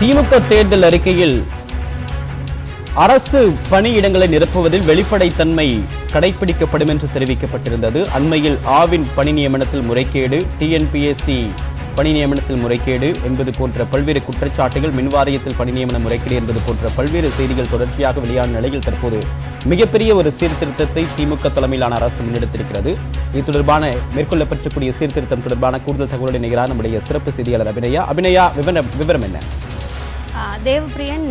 திமுக தேர்தல் அறிக்கையில் அரசு பணியிடங்களை நிரப்புவதில் வெளிப்படைத்தன்மை கடைபிடிக்கப்படும் என்று தெரிவிக்கப்பட்டிருந்தது. அண்மையில் ஆவின் பணி நியமனத்தில் முறைகேடு, TNPSC பணி நியமனத்தில் முறைகேடு என்பது போன்ற பல்வேறு குற்றச்சாட்டுகள், மின்வாரியத்தில் பணி நியமன முறைகேடு என்பது போன்ற பல்வேறு செய்திகள் தொடர்ச்சியாக வெளியான நிலையில் தற்போது மிகப்பெரிய ஒரு சீர்திருத்தத்தை திமுக தலைமையிலான அரசு முன்னெடுத்திருக்கிறது. இது தொடர்பான மேற்கொள்ளப்பட்டிருக்கூடிய சீர்திருத்தம் தொடர்பான கூடுதல் தகவலுடன் இணைகிறார் நம்முடைய சிறப்பு செய்தியாளர் அபிநயா. விவரம் என்ன? தேவப்பிரியன்,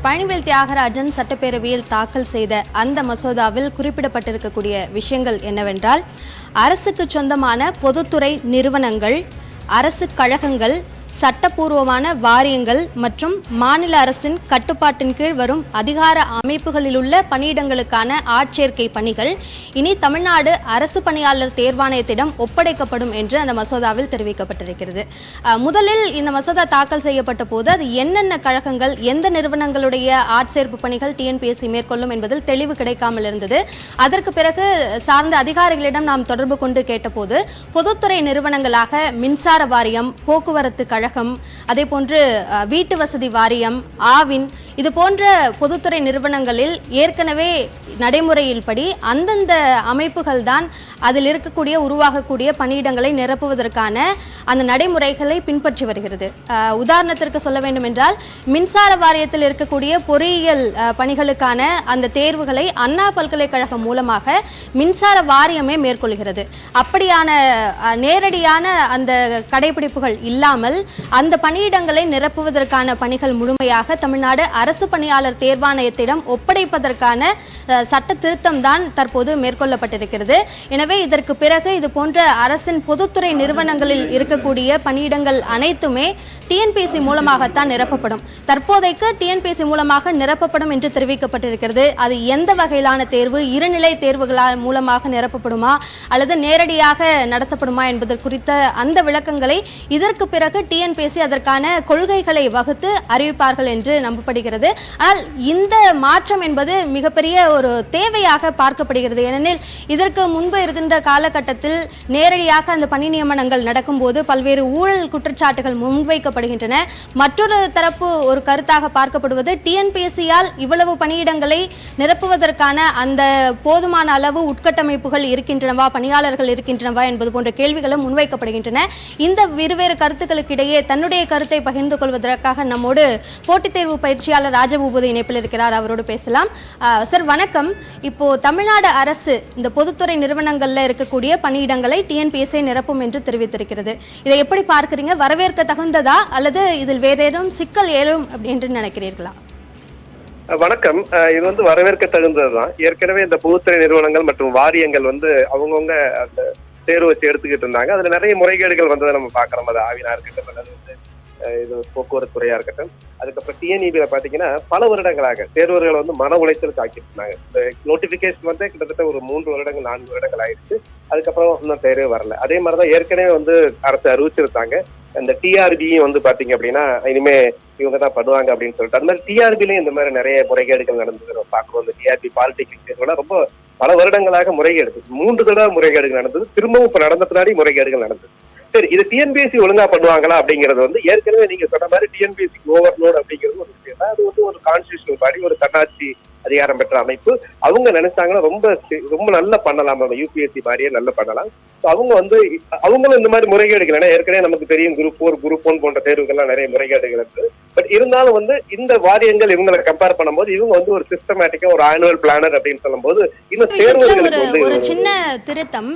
பழனிவேல் தியாகராஜன் சட்டப்பேரவையில் தாக்கல் செய்த அந்த மசோதாவில் குறிப்பிடப்பட்டிருக்கக்கூடிய விஷயங்கள் என்னவென்றால், அரசுக்கு சொந்தமான பொதுத்துறை நிறுவனங்கள், அரசு கழகங்கள், சட்டப்பூர்வமான வாரியங்கள் மற்றும் மாநில அரசின் கட்டுப்பாட்டின் கீழ் வரும் அதிகார அமைப்புகளில் உள்ள பணியிடங்களுக்கான ஆட்சேர்க்கை பணிகள் இனி தமிழ்நாடு அரசு பணியாளர் தேர்வாணையத்திடம் ஒப்படைக்கப்படும் என்று அந்த மசோதாவில் தெரிவிக்கப்பட்டிருக்கிறது. முதலில் இந்த மசோதா தாக்கல் செய்யப்பட்ட போது அது என்னென்ன கழகங்கள், எந்த நிறுவனங்களுடைய ஆட்சேர்ப்பு பணிகள் TNPSC மேற்கொள்ளும் என்பதில் தெளிவு கிடைக்காமல் இருந்தது. அதற்கு பிறகு சார்ந்த அதிகாரிகளிடம் நாம் தொடர்பு கொண்டு கேட்டபோது, பொதுத்துறை நிறுவனங்களாக மின்சார வாரியம், போக்குவரத்து கழகம், அதே போன்று வீட்டு வசதி வாரியம், ஆவின், இது போன்ற பொதுத்துறை நிறுவனங்களில் ஏற்கனவே நடைமுறையில் படி அந்தந்த அமைப்புகள் தான் அதில் இருக்கக்கூடிய உருவாகக்கூடிய பணியிடங்களை நிரப்புவதற்கான அந்த நடைமுறைகளை பின்பற்றி வருகிறது. உதாரணத்திற்கு சொல்ல வேண்டும் என்றால், மின்சார வாரியத்தில் இருக்கக்கூடிய பொறியியல் பணிகளுக்கான அந்த தேர்வுகளை அண்ணா பல்கலைக்கழகம் மூலமாக மின்சார வாரியமே மேற்கொள்கிறது. அப்படியான நேரடியான அந்த கடைபிடிப்புகள் இல்லாமல் அந்த பணியிடங்களை நிரப்புவதற்கான பணிகள் முழுமையாக தமிழ்நாடு அரசு பணியாளர் தேர்வாணையத்திடம் ஒப்படைப்பதற்கான சட்ட திருத்தம் தான் தற்போது மேற்கொள்ளப்பட்டிருக்கிறது. எனவே இதற்கு பிறகு இது போன்ற அரசின் பொதுத்துறை நிறுவனங்களில் இருக்கக்கூடிய பணியிடங்கள் அனைத்துமே TNPSC மூலமாகத்தான் நிரப்பப்படும். தற்போதைக்கு TNPSC மூலமாக நிரப்பப்படும் என்று தெரிவிக்கப்பட்டிருக்கிறது. அது எந்த வகையிலான தேர்வு, இருநிலை தேர்வுகளால் மூலமாக நிரப்பப்படுமா அல்லது நேரடியாக நடத்தப்படுமா என்பது குறித்த அந்த விளக்கங்களை இதற்கு பிறகு TNPSC அதற்கான கொள்கைகளை வகுத்து அறிவிப்பார்கள் என்று நம்பப்படுகிறது. ஆனால் இந்த மாற்றம் என்பது மிகப்பெரிய ஒரு தேவையாக பார்க்கப்படுகிறது. ஏனெனில் இதற்கு முன்பு இருந்த காலகட்டத்தில் நேரடியாக அந்த பணி நியமனங்கள் நடக்கும்போது பல்வேறு ஊழல் குற்றச்சாட்டுகள் முன்வைக்கப்படுகின்றன. மற்றொரு தரப்பு ஒரு கருத்தாக பார்க்கப்படுவது, TNPSC-யால் இவ்வளவு பணியிடங்களை நிரப்புவதற்கான அந்த போதுமான அளவு உட்கட்டமைப்புகள் இருக்கின்றனவா, பணியாளர்கள் இருக்கின்றனவா என்பது போன்ற கேள்விகளும் முன்வைக்கப்படுகின்றன. இந்த இருவேறு கருத்துக்களுக்கு இடையே தன்னுடைய கருத்தை பகிர்ந்து கொள்வதற்காக நம்மோடு போட்டித் தேர்வு பயிற்சியாளர் ராஜபூபதி இணைப்பில் இருக்கிறார். அவரோடு பேசலாம். சார் வணக்கம். இப்போ தமிழ்நாடு அரசு இந்த பொதுத்துறை நிறுவனங்கள்ல இருக்கக்கூடிய பணியிடங்களை TNPSC நிரப்பும் என்று தெரிவித்திருக்கிறது. இதை எப்படி பார்க்கிறீங்க? வரவேற்க தகுந்ததா அல்லது இதில் வேற ஏதும் சிக்கல் ஏழும் என்று நினைக்கிறீர்களா? வணக்கம். இது வரவேற்க தகுந்ததுதான். ஏற்கனவே இந்த பொதுத்துறை நிறுவனங்கள் மற்றும் வாரியங்கள் அவங்கவுங்க அந்த தேர்வு வச்சு எடுத்துக்கிட்டு இருந்தாங்க. அதுல நிறைய முறைகேடுகள் வந்ததை நம்ம பாக்குறோம். அது ஆவினா இருக்கட்டும் அல்லது இது போக்குவரத்து துறையா இருக்கட்டும். அதுக்கப்புறம் TNEB பாத்தீங்கன்னா பல வருடங்களாக தேர்வர்கள் மன உளைச்சலுக்கு ஆக்கிட்டு இருந்தாங்க. இந்த நோட்டிபிகேஷன் கிட்டத்தட்ட ஒரு 3 வருடங்கள் 4 வருடங்கள் ஆயிடுச்சு. அதுக்கப்புறம் இன்னும் தேர்வே வரல. அதே மாதிரிதான் ஏற்கனவே அரசு அறிவிச்சிருந்தாங்க. இந்த TRB பாத்தீங்க அப்படின்னா இனிமே இவங்க தான் பண்ணுவாங்க அப்படின்னு சொல்லிட்டு, அது மாதிரி TRB-லயும் இந்த மாதிரி நிறைய முறைகேடுகள் நடந்தது பாக்குறோம். இந்த TRB பாலிடெக்னிக் தேர்வுலாம் ரொம்ப பல வருடங்களாக முறைகேடு, 3 தடவை முறைகேடுகள் நடந்தது. திரும்பவும் இப்ப நடந்த பின்னாடி முறைகேடுகள் நடந்தது. சரி, இது TNPSC ஒழுங்கா பண்ணுவாங்களா அப்படிங்கிறது ஏற்கனவே நீங்க சொன்ன மாதிரி TNPSC ஓவர்லோட் அப்படிங்கிறது ஒரு விஷயம் தான். அது ஒரு கான்ஸ்டிடியூஷனல் பாடி, ஒரு தன்னாட்சி அதிகாரம் பெற்ற அமைப்பு. அவங்க நினைச்சாங்கன்னா ரொம்ப நல்லா பண்ணலாம். UPSC மாதிரியே நல்லா பண்ணலாம். அவங்களும் இந்த மாதிரி முறைகேடுகள், ஏன்னா ஏற்கனவே நமக்கு தெரியும் குரூப் 4, குரூப் 1 போன்ற தேர்வுகள்லாம் நிறைய முறைகேடுகள் இருக்கு. பட் இருந்தாலும் இந்த வாரியங்கள் இவங்களை கம்பேர் பண்ணும்போது இவங்க ஒரு சிஸ்டமேட்டிக்கா ஒரு ஆனுவல் பிளானர் அப்படின்னு சொல்லும் போது இன்னும் தேர்வுகளுக்கு ஒரு சின்ன திருத்தம்.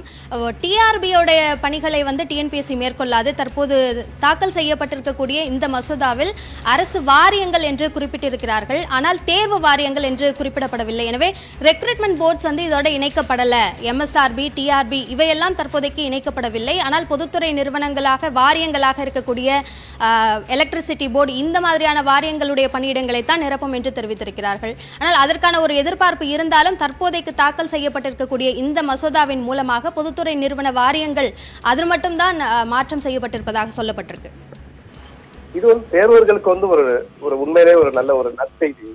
TRB-யோட பணிகளை TNPSC மேற்கொள்ளாது. தற்போது தாக்கல் செய்யப்பட்டிருக்கக்கூடிய இந்த மசோதாவில் அரசு வாரியங்கள் என்று குறிப்பிட்டிருக்கிறார்கள். ஆனால் தேர்வு வாரியங்கள் என்று குறிப்பிடப்படவில்லை. எனவே ரெக்ரூட்மெண்ட் போர்ட்ஸ் இதோட இணைக்கப்படல. MSRB, TRB இவையெல்லாம் தற்போதைக்கு இணைக்கப்படவில்லை. ஆனால் பொதுத்துறை நிறுவனங்களாக வாரியங்களாக இருக்கக்கூடிய எலக்ட்ரிசிட்டி போர்டு, இந்த மாதிரியான வாரியங்களுடைய பணியிடங்களை தான் நிரப்பும் என்று தெரிவித்திருக்கிறார்கள். ஆனால் அதற்கான ஒரு எதிர்பார்ப்பு இருந்தாலும் தற்போதைக்கு தாக்கல் செய்யப்பட்டிருக்கக்கூடிய இந்த மசோதாவின் மூலமாக பொதுத்துறை நிறுவன வாரியங்கள் அது மட்டும்தான் மாற்றம் செய்யப்பட்டிருப்பதாக சொல்லப்பட்டிருக்கு. இது தேர்வர்களுக்கு ஒரு உண்மையிலே ஒரு நல்ல ஒரு நற்செய்தி.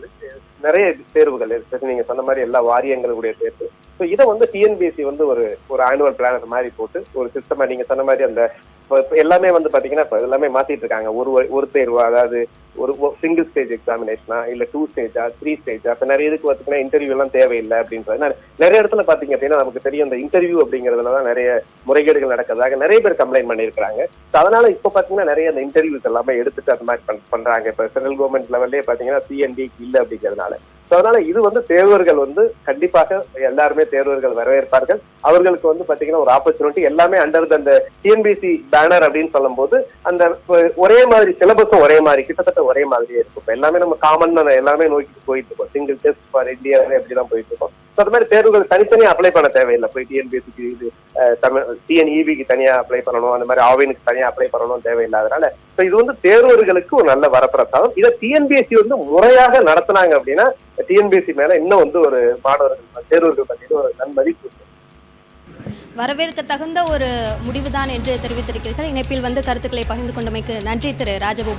நிறைய தேர்வுகள் இருக்கு. நீங்க சொன்ன மாதிரி எல்லா வாரியங்களுடைய தேர்வு ஸோ இதை வந்து டிஎன்பிஎஸ்சி வந்து ஒரு ஆனுவல் பிளானர் மாதிரி போட்டு ஒரு சிஸ்டமா நீங்க சொன்ன மாதிரி அந்த எல்லாமே வந்து பாத்தீங்கன்னா இப்ப எல்லாமே மாத்திட்டு இருக்காங்க. ஒரு தேர்வு, அதாவது ஒரு சிங்கிள் ஸ்டேஜ் எக்ஸாமினேஷனா இல்ல 2 ஸ்டேஜா 3 ஸ்டேஜா, இப்ப நிறைய இதுக்கு பாத்தீங்கன்னா இன்டர்வியூ எல்லாம் தேவையில்லை அப்படின்றது நிறைய இடத்துல பாத்தீங்க அப்படின்னா நமக்கு தெரியும். இந்த இன்டர்வியூ அப்படிங்கறதுலதான் நிறைய முறைகேடுகள் நடக்கிறதாக நிறைய பேர் கம்ப்ளைண்ட் பண்ணிருக்காங்க. அதனால இப்ப பாத்தீங்கன்னா நிறைய அந்த இன்டர்வியூஸ் எல்லாமே எடுத்துட்டு அந்த மாதிரி பண்றாங்க. இப்ப சென்ட்ரல் கவர்மெண்ட் லெவல்லே பாத்தீங்கன்னா சிஎன்டி இல்ல அப்படிங்கறதுனால. அதனால இது வந்து தேர்வர்கள் வந்து கண்டிப்பாக எல்லாருமே தேர்வர்கள் வரவேற்பார்கள். அவர்களுக்கு வந்து பாத்தீங்கன்னா ஒரு ஆப்பர்ச்சுனிட்டி எல்லாமே அண்டர் அந்த டிஎன்பிஎஸ்சி பேனர் அப்படின்னு சொல்லும் போது அந்த ஒரே மாதிரி சிலபஸும் ஒரே மாதிரி கிட்டத்தட்ட ஒரே மாதிரியே இருக்கும். இப்ப எல்லாமே நம்ம காமன் எல்லாமே நோக்கி போயிட்டு இருக்கோம். சிங்கிள் டெஸ்ட் ஃபார் இந்தியா எப்படிதான் போயிட்டு இருக்கோம். அது மாதிரி தேர்வுகள் தனித்தனியா அப்ளை பண்ண தேவையில்லை. போய் டிஎன்பிஎஸ்சிக்கு இது டிஎன்இபிக்கு தனியா அப்ளை பண்ணணும், அந்த மாதிரி ஆவினுக்கு தனியா அப்ளை பண்ணணும் தேவையில்லாதனால இது வந்து தேர்வர்களுக்கு ஒரு நல்ல வரப்பிரசாதம். இதை டிஎன்பிஎஸ்சி வந்து முறையாக நடத்தினாங்க அப்படின்னா டிஎன்பிஎஸ்சி மேல இன்னும் வந்து ஒரு மாணவர்கள் தேர்வர்கள் பற்றின ஒரு நன்மதிப்பு. வரவேற்க தகுந்த ஒரு முடிவுதான் என்று தெரிவித்திருக்கிறீர்கள். இணைப்பில் வந்து கருத்துக்களை பகிர்ந்து கொண்டமைக்கு நன்றி திரு ராஜபூபதி.